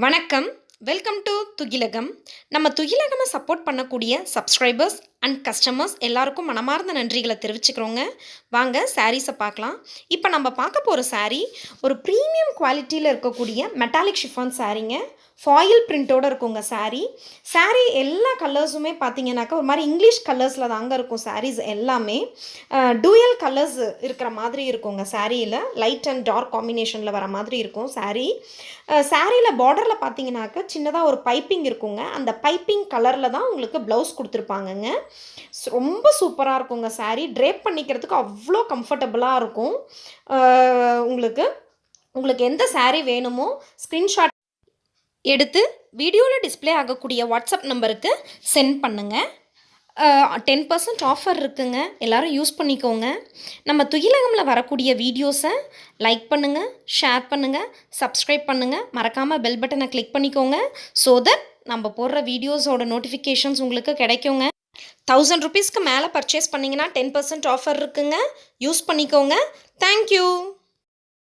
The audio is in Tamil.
வணக்கம். Welcome to Thugilagam. நம்ம துகிலகமை சப்போர்ட் பண்ணக்கூடிய சப்ஸ்கிரைபர்ஸ் அண்ட் கஸ்டமர்ஸ் எல்லாருக்கும் மனமார்ந்த நன்றிகளை தெரிவிச்சுக்கிறோங்க. வாங்க சாரீஸை பார்க்கலாம். இப்போ நம்ம பார்க்க போகிற சாரீ ஒரு ப்ரீமியம் குவாலிட்டியில் இருக்கக்கூடிய மெட்டாலிக் ஷிஃபான் சாரீங்க. ஃபாயில் பிரிண்ட்டோடு இருக்குங்க சாரீ எல்லா கலர்ஸுமே பார்த்தீங்கன்னாக்கா ஒரு மாதிரி இங்கிலீஷ் கலர்ஸில் தாங்க இருக்கும். சாரீஸ் எல்லாமே டூயல் கலர்ஸ் இருக்கிற மாதிரி இருக்குங்க. சாரியில் லைட் அண்ட் டார்க் காம்பினேஷனில் வர மாதிரி இருக்கும் சாரியில் பார்டரில் பார்த்தீங்கன்னாக்கா சின்னதாக ஒரு பைப்பிங் இருக்குங்க. அந்த பைப்பிங் கலரில் தான் உங்களுக்கு ப்ளவுஸ் கொடுத்துருப்பாங்கங்க. ரொம்ப சூப்பராக இருக்குங்க. சாரீ ட்ரேப் பண்ணிக்கிறதுக்கு அவ்வளோ கம்ஃபர்டபுளாக இருக்கும். உங்களுக்கு எந்த சாரீ வேணுமோ ஸ்க்ரீன்ஷாட் எடுத்து வீடியோவில் டிஸ்பிளே ஆகக்கூடிய வாட்ஸ்அப் நம்பருக்கு சென்ட் பண்ணுங்கள். 10% ஆஃபர் இருக்குங்க. எல்லோரும் யூஸ் பண்ணிக்கோங்க. நம்ம துகிலகமில் வரக்கூடிய வீடியோஸை லைக் பண்ணுங்கள், ஷேர் பண்ணுங்கள், சப்ஸ்கிரைப் பண்ணுங்கள். மறக்காமல் பெல் பட்டனை கிளிக் பண்ணிக்கோங்க. ஸோ தட் நம்ம போடுற வீடியோஸோட நோட்டிஃபிகேஷன்ஸ் உங்களுக்கு கிடைக்குங்க. 1000 rupeesக்கு மேலே பர்ச்சேஸ் பண்ணிங்கன்னா 10% ஆஃபர் இருக்குங்க. யூஸ் பண்ணிக்கோங்க. தேங்க்யூ.